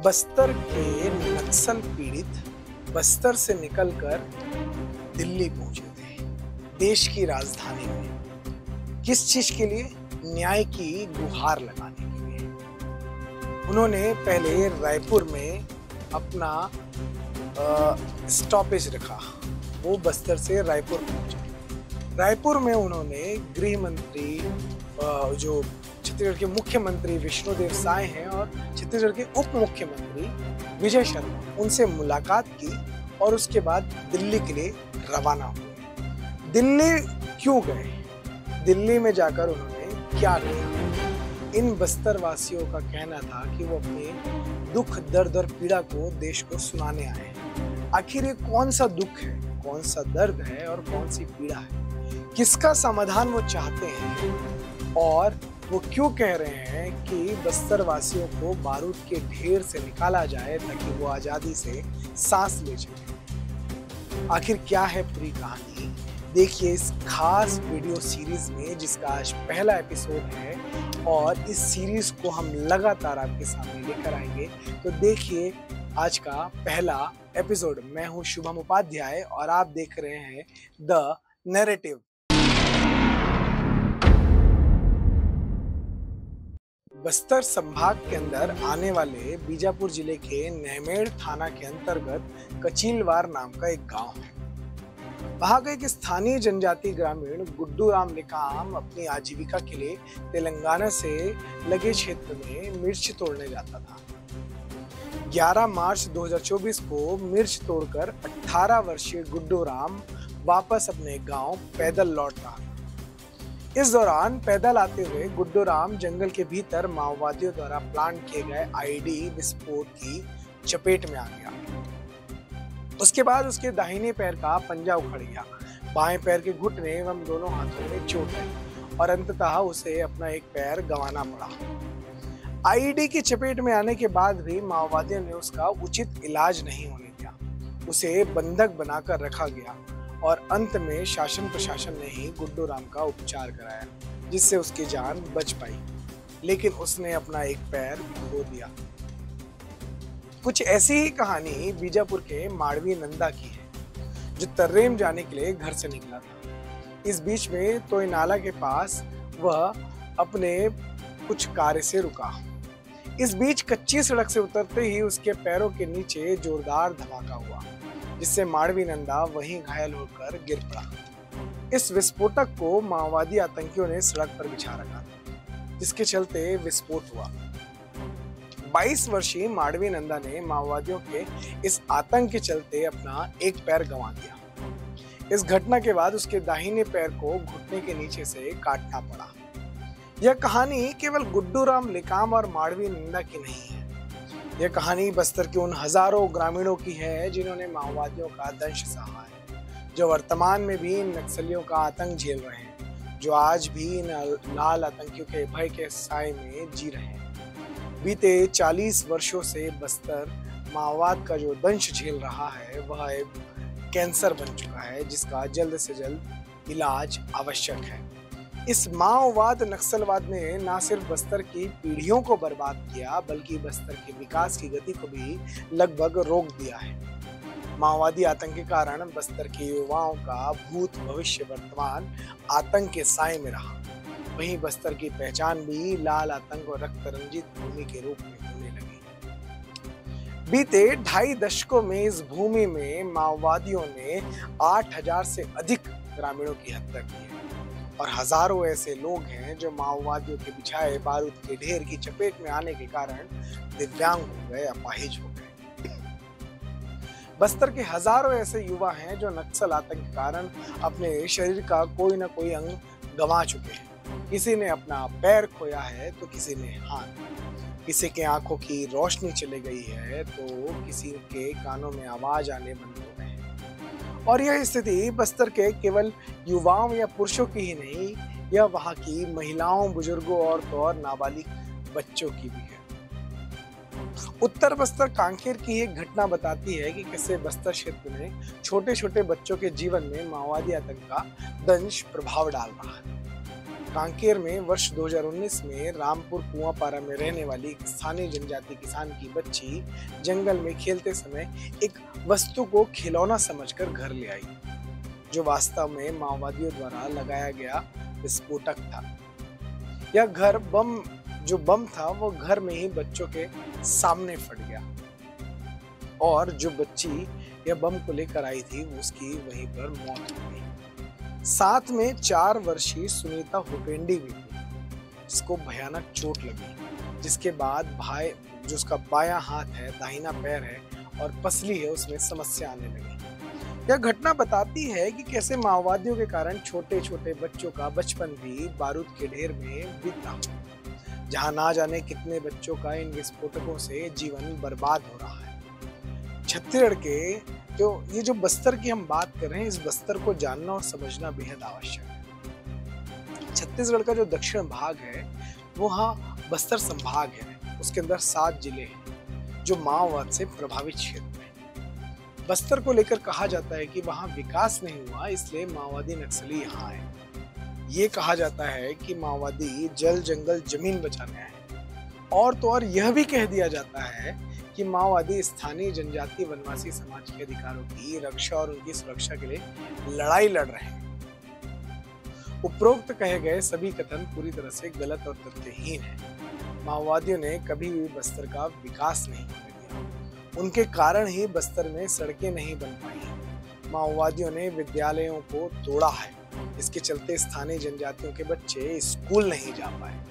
बस्तर के नक्सल पीड़ित बस्तर से निकलकर दिल्ली पहुंचे थे, देश की राजधानी में। किस चीज के लिए? न्याय की गुहार लगाने के लिए। उन्होंने पहले रायपुर में अपना स्टॉपेज रखा। वो बस्तर से रायपुर पहुंचे। रायपुर में उन्होंने गृह मंत्री, जो छत्तीसगढ़ के मुख्यमंत्री विष्णुदेव साय हैं, और छत्तीसगढ़ के उप मुख्यमंत्री विजय शर्मा, उनसे मुलाकात की और उसके बाद दिल्ली के लिए रवाना हुए। दिल्ली क्यों गए? दिल्ली में जाकर उन्होंने क्या किया? इन बस्तर वासियों का कहना था कि वो अपने दुख, दर्द और पीड़ा को देश को सुनाने आए हैं। आखिर ये कौन सा दुख है, कौन सा दर्द है और कौन सी पीड़ा है? किसका समाधान वो चाहते हैं और वो क्यों कह रहे हैं कि बस्तर वासियों को बारूद के ढेर से निकाला जाए ताकि वो आजादी से सांस ले सके? आखिर क्या है पूरी कहानी? देखिए इस खास वीडियो सीरीज में, जिसका आज पहला एपिसोड है और इस सीरीज को हम लगातार आपके सामने लेकर आएंगे। तो देखिए आज का पहला एपिसोड। मैं हूं शुभम उपाध्याय और आप देख रहे हैं द नैरेटिव। बस्तर संभाग के अंदर आने वाले बीजापुर जिले के नहमेड़ थाना के अंतर्गत कचीलवार नाम का एक गांव है। वहां का एक स्थानीय जनजाति ग्रामीण गुड्डू राम लेकाम अपनी आजीविका के लिए तेलंगाना से लगे क्षेत्र में मिर्च तोड़ने जाता था। 11 मार्च 2024 को मिर्च तोड़कर 18 वर्षीय गुड्डू राम वापस अपने गांव पैदल लौट रहा था। इस दौरान पैदल आते हुए गुड्डू राम जंगल के भीतर माओवादियों द्वारा प्लान किए गए आईडी विस्फोट की चपेट में आ गया। उसके बाद उसके दाहिने पैर का पंजा उखड़ गया, बाएं पैर के घुटने एवं दोनों हाथों में चोट आई और अंततः उसे अपना एक पैर गंवाना पड़ा। आईडी की चपेट में आने के बाद भी माओवादियों ने उसका उचित इलाज नहीं होने दिया। उसे बंधक बनाकर रखा गया और अंत में शासन प्रशासन ने ही गुड्डू राम का उपचार कराया, जिससे उसकी जान बच पाई, लेकिन उसने अपना एक पैर खो दिया। कुछ ऐसी ही कहानी बीजापुर के माड़वी नंदा की है, जो तर्रेम जाने के लिए घर से निकला था। इस बीच में तोय नाला के पास वह अपने कुछ कार्य से रुका। इस बीच कच्ची सड़क से उतरते ही उसके पैरों के नीचे जोरदार धमाका हुआ, जिससे माड़वी नंदा वहीं घायल होकर गिर पड़ा। इस विस्फोटक को माओवादी आतंकियों ने सड़क पर बिछा रखा था, जिसके चलते विस्फोट हुआ। 22 वर्षीय माड़वी नंदा ने माओवादियों के इस आतंक के चलते अपना एक पैर गंवा दिया। इस घटना के बाद उसके दाहिने पैर को घुटने के नीचे से काटना पड़ा। यह कहानी केवल गुड्डू राम लेकाम और माड़वी नंदा की नहीं है। यह कहानी बस्तर के उन हजारों ग्रामीणों की है जिन्होंने माओवादियों का दंश सहा है, जो वर्तमान में भी इन नक्सलियों का आतंक झेल रहे हैं, जो आज भी इन लाल आतंकियों के भय के साए में जी रहे हैं। बीते 40 वर्षों से बस्तर माओवाद का जो दंश झेल रहा है वह एक कैंसर बन चुका है, जिसका जल्द से जल्द इलाज आवश्यक है। इस माओवाद नक्सलवाद ने न सिर्फ बस्तर की पीढ़ियों को बर्बाद किया, बल्कि बस्तर के विकास की गति को भी लगभग रोक दिया है। माओवादी आतंक के कारण बस्तर के युवाओं का भूत, भविष्य, वर्तमान आतंक के साए में रहा। वहीं बस्तर की पहचान भी लाल आतंक और रक्त रंजित भूमि के रूप में होने लगी। बीते 2.5 दशकों में इस भूमि में माओवादियों ने 8000 से अधिक ग्रामीणों की हत्या की है और हजारों ऐसे लोग हैं जो माओवादियों के बिछाए बारूद के ढेर की चपेट में आने के कारण दिव्यांग हो गए, अपाहिज हो गए। बस्तर के हजारों ऐसे युवा हैं जो नक्सल आतंक के कारण अपने शरीर का कोई ना कोई अंग गंवा चुके हैं। किसी ने अपना पैर खोया है तो किसी ने हाथ, किसी के आंखों की रोशनी चली गई है तो किसी के कानों में आवाज आने बंद हो गए हैं। और यह स्थिति बस्तर के केवल युवाओं या पुरुषों की ही नहीं, यह वहां की महिलाओं, बुजुर्गों, औरतों और नाबालिग बच्चों की भी है। उत्तर बस्तर कांकेर की एक घटना बताती है कि कैसे बस्तर क्षेत्र में छोटे छोटे बच्चों के जीवन में माओवादी आतंक का दंश प्रभाव डाल रहा है। कांकेर में वर्ष 2019 में रामपुर कुआंपारा में रहने वाली एक स्थानीय जनजाति किसान की बच्ची जंगल में खेलते समय एक वस्तु को खिलौना समझकर घर ले आई, जो वास्तव में माओवादियों द्वारा लगाया गया विस्फोटक था। यह घर जो बम था वो घर में ही बच्चों के सामने फट गया और जो बच्ची यह बम को लेकर आई थी उसकी वहीं पर मौत हो गई। साथ में 4 वर्षीय सुनीता हुपेंडी भी थी, जिसको भयानक चोट लगी, जिसके बाद भाई जो उसका बायां हाथ है, दाहिना पैर है और पसली है, उसमें समस्या आने लगी। यह घटना बताती है कि कैसे माओवादियों के कारण छोटे छोटे बच्चों का बचपन भी बारूद के ढेर में बीता, जहां ना जाने कितने बच्चों का इन विस्फोटकों से जीवन बर्बाद हो रहा है। छत्तीसगढ़ के ये जो बस्तर की हम बात कर रहे हैं, इस बस्तर को जानना और समझना बेहद आवश्यक है। छत्तीसगढ़ का जो दक्षिण भाग है वो बस्तर संभाग है, उसके अंदर 7 जिले हैं जो माओवाद से प्रभावित क्षेत्र हैं। बस्तर को लेकर कहा जाता है कि वहां विकास नहीं हुआ, इसलिए माओवादी नक्सली यहाँ आए। ये कहा जाता है कि माओवादी जल जंगल जमीन बचाने आए, और तो और यह भी कह दिया जाता है कि माओवादी स्थानीय जनजाति वनवासी समाज के अधिकारों की रक्षा और उनकी सुरक्षा के लिए लड़ाई लड़ रहे हैं। उपरोक्त कहे गए सभी कथन पूरी तरह से गलत और तथ्यहीन है। माओवादियों ने कभी भी बस्तर का विकास नहीं होने दिया, उनके कारण ही बस्तर में सड़कें नहीं बन पाई। माओवादियों ने विद्यालयों को तोड़ा है, इसके चलते स्थानीय जनजातियों के बच्चे स्कूल नहीं जा पाए।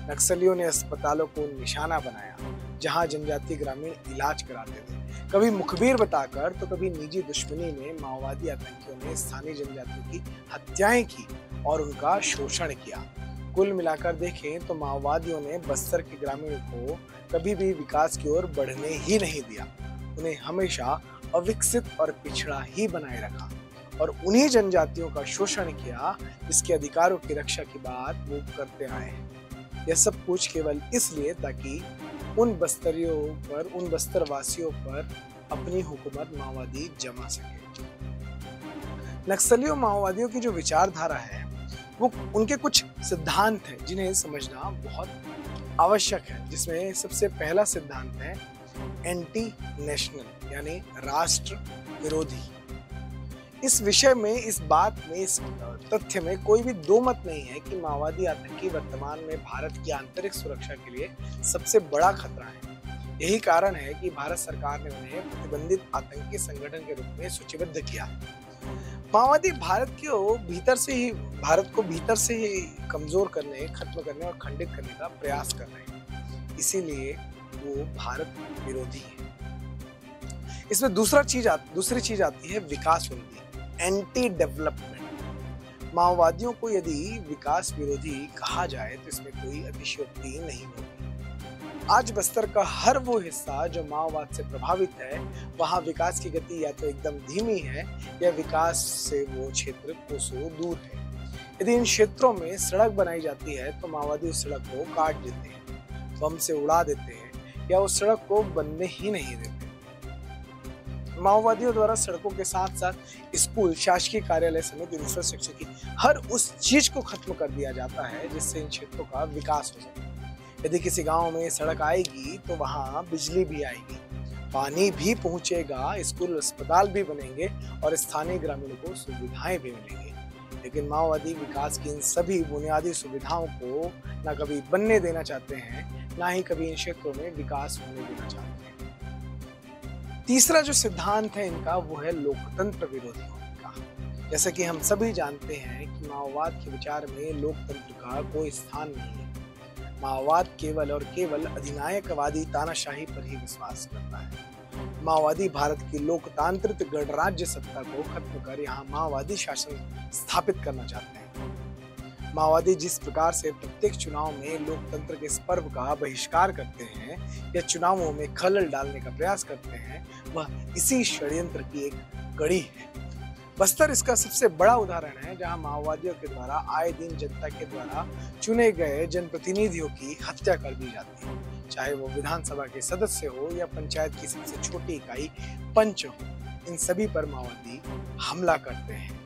नक्सलियों ने अस्पतालों को निशाना बनाया, जहां जनजाति ग्रामीण इलाज कराते थे। कभी मुखबिर बताकर तो कभी निजी दुश्मनी में माओवादी आतंकियों ने स्थानीय जनजातियों की हत्याएं की और उनका शोषण किया। कुल मिलाकर देखें तो माओवादियों ने बस्तर के ग्रामीणों को कभी भी विकास की ओर बढ़ने ही नहीं दिया। उन्हें हमेशा अविकसित और पिछड़ा ही बनाए रखा और उन्हीं जनजातियों का शोषण किया जिसके अधिकारों की रक्षा की बात वो करते आए हैं। यह सब कुछ केवल इसलिए ताकि उन बस्तरवासियों पर अपनी हुकूमत माओवादी जमा सके। नक्सलियों माओवादियों की जो विचारधारा है वो उनके कुछ सिद्धांत हैं जिन्हें समझना बहुत आवश्यक है, जिसमें सबसे पहला सिद्धांत है एंटी नेशनल, यानी राष्ट्र विरोधी। इस विषय में, इस बात में, इस तथ्य में कोई भी दो मत नहीं है कि माओवादी आतंकी वर्तमान में भारत की आंतरिक सुरक्षा के लिए सबसे बड़ा खतरा है। यही कारण है कि भारत सरकार ने उन्हें प्रतिबंधित आतंकी संगठन के रूप में सूचीबद्ध किया। माओवादी भारत को भीतर से ही कमजोर करने, खत्म करने और खंडित करने का प्रयास कर रहे हैं, इसीलिए वो भारत विरोधी है। इसमें दूसरी चीज आती है विकास विरोधी, एंटी डेवलपमेंट। माओवादियों को यदि विकास विरोधी कहा जाए तो इसमें कोई अतिशयोक्ति नहीं होगी। आज बस्तर का हर वो हिस्सा जो माओवाद से प्रभावित है, वहां विकास की गति या तो एकदम धीमी है या विकास से वो क्षेत्र कोसों दूर है। यदि इन क्षेत्रों में सड़क बनाई जाती है तो माओवादी उस सड़क को काट देते हैं, बम से उड़ा देते हैं या उस सड़क को बनने ही नहीं देते। माओवादियों द्वारा सड़कों के साथ साथ स्कूल, शासकीय कार्यालय समेत इंफ्रास्ट्रक्चर की हर उस चीज को खत्म कर दिया जाता है जिससे इन क्षेत्रों का विकास हो सके। यदि किसी गांव में सड़क आएगी तो वहां बिजली भी आएगी, पानी भी पहुंचेगा, स्कूल अस्पताल भी बनेंगे और स्थानीय ग्रामीणों को सुविधाएं भी मिलेंगी। लेकिन माओवादी विकास की इन सभी बुनियादी सुविधाओं को ना कभी बनने देना चाहते हैं, ना ही कभी इन क्षेत्रों में विकास होने देना चाहते हैं। तीसरा जो सिद्धांत है इनका वो है लोकतंत्र विरोधी होने का। जैसे कि हम सभी जानते हैं कि माओवाद के विचार में लोकतंत्र का कोई स्थान नहीं है। माओवाद केवल और केवल अधिनायकवादी तानाशाही पर ही विश्वास करता है। माओवादी भारत की लोकतांत्रिक गणराज्य सत्ता को खत्म कर यहाँ माओवादी शासन स्थापित करना चाहते हैं। माओवादी जिस प्रकार से प्रत्येक चुनाव में लोकतंत्र के इस पर्व का बहिष्कार करते हैं या चुनावों में खलल डालने का प्रयास करते हैं, वह इसी षड्यंत्र की एक कड़ी है। बस्तर इसका सबसे बड़ा उदाहरण है, जहां माओवादियों के द्वारा आए दिन जनता के द्वारा चुने गए जनप्रतिनिधियों की हत्या कर दी जाती है, चाहे वो विधानसभा के सदस्य हो या पंचायत की सबसे छोटी इकाई पंच हो। इन सभी पर माओवादी हमला करते हैं।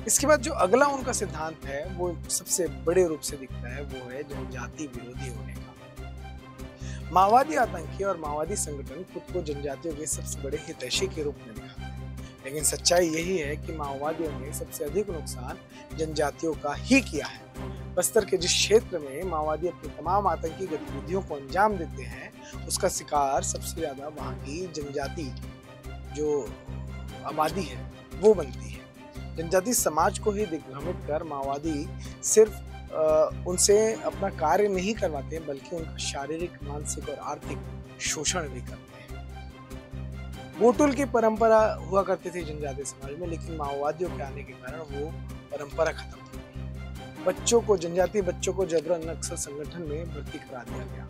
इसके बाद जो अगला उनका सिद्धांत है वो सबसे बड़े रूप से दिखता है, वो है जनजाति विरोधी होने का। माओवादी आतंकी और माओवादी संगठन खुद को जनजातियों के सबसे बड़े हितैषी के रूप में दिखाते हैं, लेकिन सच्चाई यही है कि माओवादियों ने सबसे अधिक नुकसान जनजातियों का ही किया है। बस्तर के जिस क्षेत्र में माओवादी अपनी तमाम आतंकी गतिविधियों को अंजाम देते हैं, उसका शिकार सबसे ज्यादा वहां की जनजाति जो आबादी है वो बनती है। जनजाति समाज को ही दिग्भ्रमित कर माओवादी सिर्फ उनसे अपना कार्य नहीं करवाते हैं, बल्कि उनका शारीरिक, मानसिक और आर्थिक शोषण भी करते हैं। गोटुल की परंपरा हुआ करती थी जनजाति समाज में, लेकिन माओवादियों के आने के कारण वो परंपरा खत्म हो गई। जनजाति बच्चों को जबरन नक्सल संगठन में भर्ती करा दिया गया।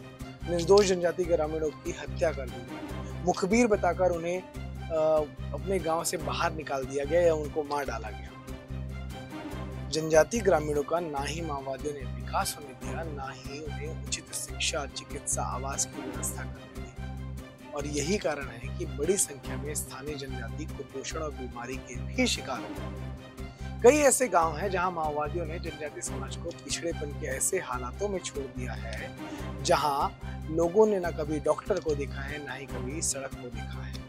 निर्दोष जनजाति ग्रामीणों की हत्या कर दी गई। मुखबिर बताकर उन्हें अपने गांव से बाहर निकाल दिया गया या उनको मार डाला गया। जनजाति ग्रामीणों का ना ही माओवादियों ने विकास होने दिया, ना ही उन्हें उचित शिक्षा, चिकित्सा, आवास की व्यवस्था करने दी। और यही कारण है कि बड़ी संख्या में स्थानीय जनजाति कुपोषण और बीमारी के भी शिकार हो गए। कई ऐसे गांव हैं जहां माओवादियों ने जनजाति समाज को पिछड़ेपन के ऐसे हालातों में छोड़ दिया है जहां लोगों ने ना कभी डॉक्टर को देखा है, ना ही कभी सड़क को देखा है।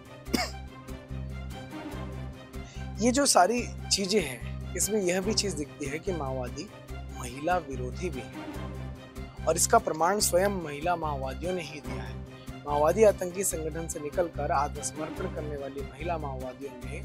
ये जो सारी चीजें हैं, इसमें यह भी चीज दिखती है कि माओवादी महिला विरोधी भी है, और इसका प्रमाण स्वयं महिला माओवादियों ने ही दिया है। माओवादी आतंकी संगठन से निकलकर आत्मसमर्पण करने वाली महिला माओवादियों ने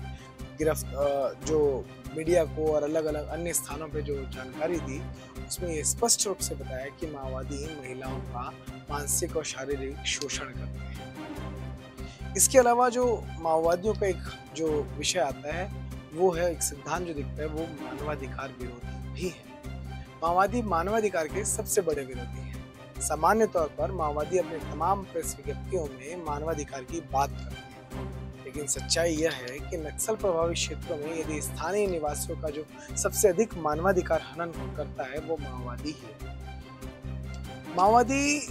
जो मीडिया को और अलग अलग अन्य स्थानों पे जो जानकारी दी, उसमें ये स्पष्ट रूप से बताया कि माओवादी महिलाओं का मानसिक और शारीरिक शोषण करते हैं। इसके अलावा जो माओवादियों का एक जो विषय आता है, वो है एक सिद्धांत जो दिखता है, वो मानवाधिकार विरोधी भी है। माओवादी मानवाधिकार के सबसे बड़े विरोधी हैं। सामान्य तौर पर माओवादी अपने तमाम प्रेस विज्ञप्तियों में मानवाधिकार की बात करते हैं, लेकिन सच्चाई यह है कि नक्सल प्रभावित क्षेत्रों में यदि स्थानीय निवासियों का जो सबसे अधिक मानवाधिकार हनन करता है वो माओवादी ही है। माओवादी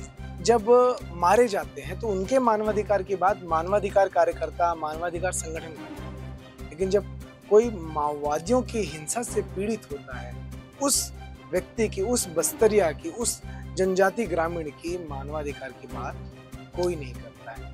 जब मारे जाते हैं तो उनके मानवाधिकार की बात मानवाधिकार कार्यकर्ता, मानवाधिकार संगठन करते हैं, लेकिन जब कोई माओवादियों की हिंसा से पीड़ित होता है, उस व्यक्ति की, उस बस्तरिया की, उस जनजाति ग्रामीण की मानवाधिकार की बात कोई नहीं करता है।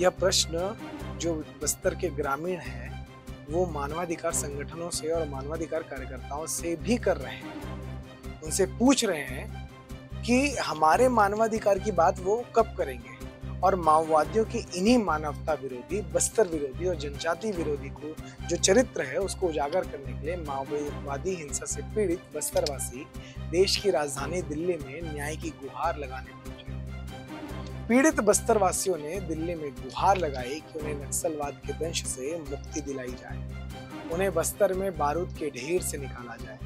यह प्रश्न जो बस्तर के ग्रामीण हैं, वो मानवाधिकार संगठनों से और मानवाधिकार कार्यकर्ताओं से भी कर रहे हैं। उनसे पूछ रहे हैं कि हमारे मानवाधिकार की बात वो कब करेंगे, और माओवादियों की इन्हीं मानवता विरोधी, बस्तर विरोधी और जनजाति विरोधी को जो चरित्र है उसको उजागर करने के लिए माओवादी हिंसा से पीड़ित बस्तरवासी देश की राजधानी दिल्ली में न्याय की गुहार लगाने पहुंचे। पीड़ित बस्तरवासियों ने दिल्ली में गुहार लगाई कि उन्हें नक्सलवाद के दंश से मुक्ति दिलाई जाए, उन्हें बस्तर में बारूद के ढेर से निकाला जाए।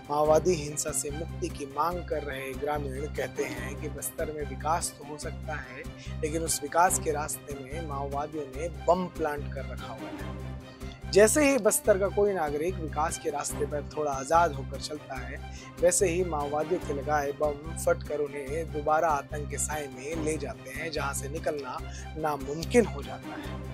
माओवादी हिंसा से मुक्ति की मांग कर रहे ग्रामीण कहते हैं कि बस्तर में विकास तो हो सकता है, लेकिन उस विकास के रास्ते में माओवादियों ने बम प्लांट कर रखा हुआ है। जैसे ही बस्तर का कोई नागरिक विकास के रास्ते पर थोड़ा आजाद होकर चलता है, वैसे ही माओवादियों के लगाए बम फट कर उन्हें दोबारा आतंक के साए में ले जाते हैं, जहां से निकलना नामुमकिन हो जाता है।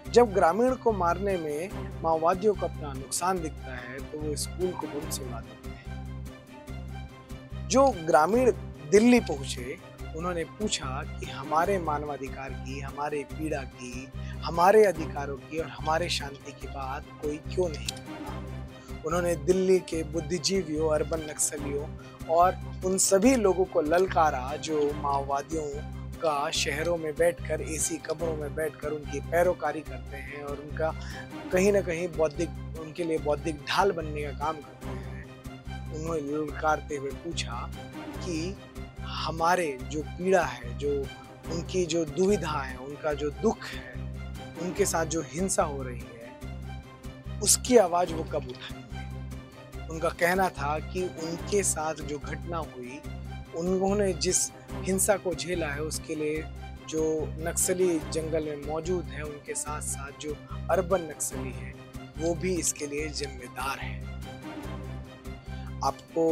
जब ग्रामीण को मारने में माओवादियों को अपना नुकसान दिखता है तो वो स्कूल को बम से उड़ा देते हैं। जो ग्रामीण दिल्ली पहुंचे, उन्होंने पूछा कि हमारे मानवाधिकार की, हमारे पीड़ा की, हमारे अधिकारों की और हमारे शांति की बात कोई क्यों नहीं करता। उन्होंने दिल्ली के बुद्धिजीवियों, अर्बन नक्सलियों और उन सभी लोगों को ललकारा जो माओवादियों का शहरों में बैठकर, एसी कमरों में बैठकर उनकी पैरोकारी करते हैं और उनका कहीं ना कहीं उनके लिए बौद्धिक ढाल बनने का काम करते हैं। उन्होंने ललकारते हुए पूछा कि हमारे जो पीड़ा है, जो उनकी जो दुविधा है, उनका जो दुख है, उनके साथ जो हिंसा हो रही है, उसकी आवाज वो कब उठाएंगे। उनका कहना था कि उनके साथ जो घटना हुई, उन्होंने जिस हिंसा को झेला है, उसके लिए जो नक्सली जंगल में मौजूद है, उनके साथ साथ जो अर्बन नक्सली है, वो भी इसके लिए जिम्मेदार है। आपको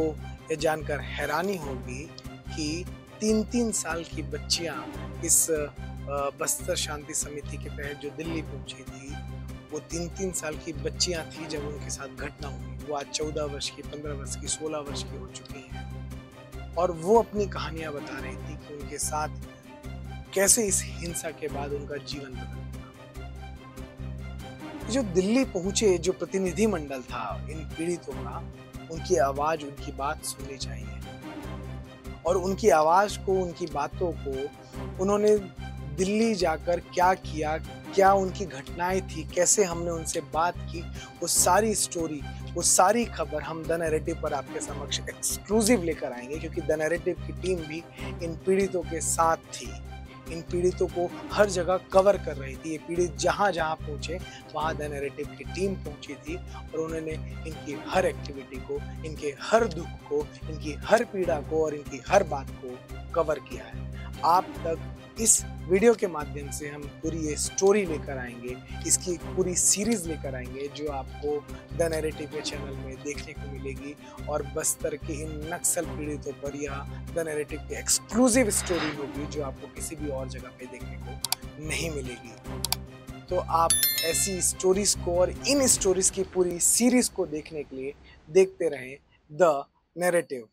ये जानकर हैरानी होगी कि 3-3 साल की बच्चियां इस बस्तर शांति समिति के तहत जो दिल्ली पहुंची थी, वो 3-3 साल की बच्चियां थी जब उनके साथ घटना हुई, वो आज 14 वर्ष की, 15 वर्ष की, 16 वर्ष की हो चुकी हैं और वो अपनी कहानियां बता रही थी कि उनके साथ कैसे इस हिंसा के बाद उनका जीवन बदल गया। जो दिल्ली पहुंचे जो प्रतिनिधि मंडल था इन पीड़ितों का, उनकी आवाज, उनकी बात सुननी चाहिए और उनकी आवाज को, उनकी बातों को उन्होंने दिल्ली जाकर क्या किया, क्या उनकी घटनाएं थी, कैसे हमने उनसे बात की, वो सारी स्टोरी, वो सारी खबर हम द नैरेटिव पर आपके समक्ष एक्सक्लूसिव लेकर आएंगे, क्योंकि द नैरेटिव की टीम भी इन पीड़ितों के साथ थी। इन पीड़ितों को हर जगह कवर कर रही थी। ये पीड़ित जहां जहां पहुंचे वहां द नैरेटिव की टीम पहुंची थी और उन्होंने इनकी हर एक्टिविटी को, इनके हर दुख को, इनकी हर पीड़ा को और इनकी हर बात को कवर किया है। आप तक इस वीडियो के माध्यम से हम पूरी ये स्टोरी लेकर आएंगे, इसकी एक पूरी सीरीज लेकर आएंगे जो आपको द नैरेटिव के चैनल में देखने को मिलेगी और बस्तर के इन नक्सल पीड़ितों पर यह द नैरेटिव की एक्सक्लूसिव स्टोरी होगी जो आपको किसी भी और जगह पे देखने को नहीं मिलेगी। तो आप ऐसी स्टोरीज को और इन स्टोरीज की पूरी सीरीज को देखने के लिए देखते रहें द नैरेटिव।